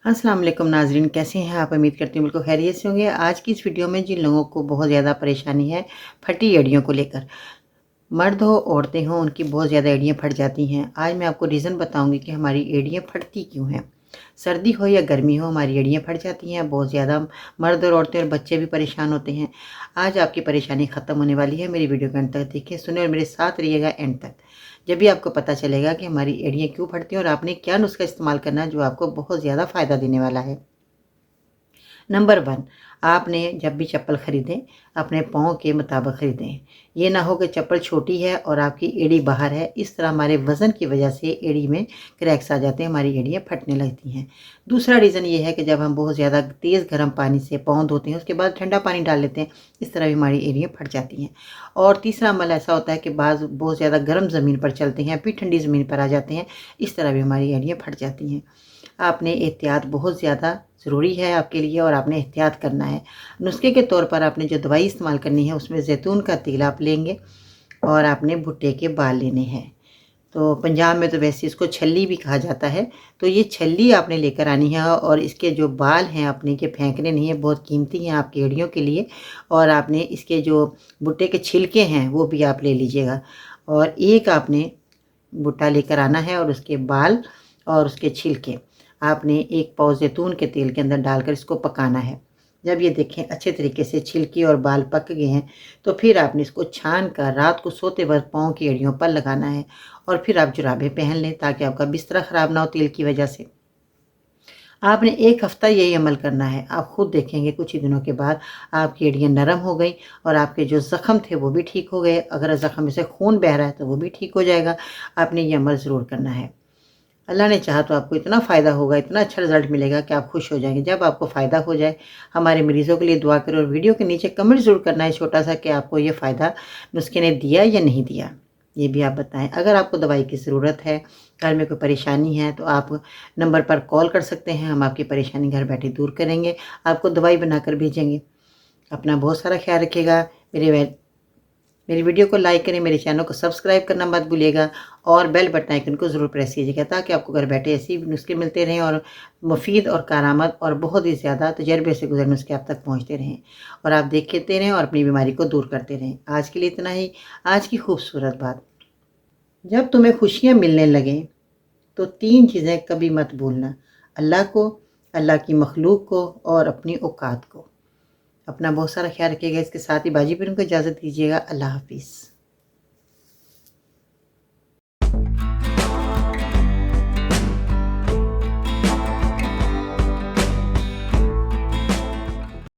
अस्सलाम वालेकुम नाज़रीन, कैसे हैं आप? उम्मीद करती हूँ बिल्कुल खैरियत से होंगे। आज की इस वीडियो में जिन लोगों को बहुत ज़्यादा परेशानी है फटी एड़ियों को लेकर, मर्द हो औरतें हों, उनकी बहुत ज़्यादा एड़ियाँ फट जाती हैं। आज मैं आपको रीज़न बताऊंगी कि हमारी एड़ियाँ फटती क्यों हैं। सर्दी हो या गर्मी हो, हमारी एड़ियाँ फट जाती हैं बहुत ज़्यादा। मर्द और औरतें और बच्चे भी परेशान होते हैं। आज आपकी परेशानी ख़त्म होने वाली है। मेरी वीडियो को अंत तक देखिए, सुने और मेरे साथ रहिएगा एंड तक। जब भी आपको पता चलेगा कि हमारी एड़ियाँ क्यों फटती हैं और आपने क्या नुस्खा इस्तेमाल करना है जो आपको बहुत ज़्यादा फ़ायदा देने वाला है। नंबर 1, आपने जब भी चप्पल खरीदें अपने पाँव के मुताबिक खरीदें। ये ना हो कि चप्पल छोटी है और आपकी एड़ी बाहर है। इस तरह हमारे वज़न की वजह से एड़ी में क्रैक्स आ जाते हैं, हमारी एड़ियाँ फटने लगती हैं। दूसरा रीज़न ये है कि जब हम बहुत ज़्यादा तेज़ गर्म पानी से पाँव धोते हैं, उसके बाद ठंडा पानी डाल लेते हैं, इस तरह भी हमारी एड़ियाँ फट जाती हैं। और तीसरा अमल ऐसा होता है कि बाज़ बहुत ज़्यादा गर्म ज़मीन पर चलते हैं, फिर ठंडी ज़मीन पर आ जाते हैं, इस तरह भी हमारी एड़ियाँ फट जाती हैं। आपने एहतियात बहुत ज़्यादा ज़रूरी है आपके लिए और आपने एहतियात करना है। नुस्खे के तौर पर आपने जो दवाई इस्तेमाल करनी है उसमें ज़ैतून का तेल आप लेंगे और आपने भुट्टे के बाल लेने हैं। तो पंजाब में तो वैसे इसको छल्ली भी कहा जाता है। तो ये छल्ली आपने लेकर आनी है और इसके जो बाल हैं अपने के फेंकने नहीं है, बहुत कीमती हैं आपकी एड़ियों के लिए। और आपने इसके जो भुट्टे के छिलके हैं वो भी आप ले लीजिएगा। और एक आपने भुट्टा लेकर आना है और उसके बाल और उसके छिलके आपने एक पाव ज़ैतून के तेल के अंदर डालकर इसको पकाना है। जब ये देखें अच्छे तरीके से छिलके और बाल पक गए हैं तो फिर आपने इसको छान कर रात को सोते वक्त पाँव की एड़ियों पर लगाना है और फिर आप जुराबें पहन लें ताकि आपका बिस्तर ख़राब ना हो तेल की वजह से। आपने 1 हफ़्ता यही अमल करना है। आप खुद देखेंगे कुछ ही दिनों के बाद आपकी एड़ियाँ नरम हो गई और आपके जो ज़ख्म थे वो भी ठीक हो गए। अगर ज़ख्म में से खून बह रहा है तो वो भी ठीक हो जाएगा। आपने ये अमल ज़रूर करना है। अल्लाह ने चाहा तो आपको इतना फ़ायदा होगा, इतना अच्छा रिज़ल्ट मिलेगा कि आप खुश हो जाएँगे। जब आपको फ़ायदा हो जाए, हमारे मरीज़ों के लिए दुआ करें और वीडियो के नीचे कमेंट ज़रूर करना है छोटा-सा कि आपको ये फ़ायदा नुस्खे ने दिया या नहीं दिया। ये भी आप बताएँ। अगर आपको दवाई की ज़रूरत है, घर में कोई परेशानी है, तो आप नंबर पर कॉल कर सकते हैं। हम आपकी परेशानी घर बैठे दूर करेंगे, आपको दवाई बनाकर भेजेंगे। अपना बहुत सारा ख़्याल रखिएगा। मेरी वीडियो को लाइक करें, मेरे चैनल को सब्सक्राइब करना मत भूलिएगा और बेल बटन आइकन को ज़रूर प्रेस कीजिएगा ताकि आपको घर बैठे ऐसे ही नुस्खे मिलते रहें और मुफीद और कारआमद और बहुत ही ज़्यादा तजर्बे से गुजरे नुस्खे आप तक पहुँचते रहें और आप देखते रहें और अपनी बीमारी को दूर करते रहें। आज के लिए इतना ही। आज की खूबसूरत बात, जब तुम्हें खुशियाँ मिलने लगें तो 3 चीज़ें कभी मत भूलना, अल्लाह को, अल्लाह की मखलूक को और अपनी औकात को। अपना बहुत सारा ख्याल रखिएगा। इसके साथ ही बाजी फिर उनको इजाज़त दीजिएगा। अल्लाह हाफ़िज़।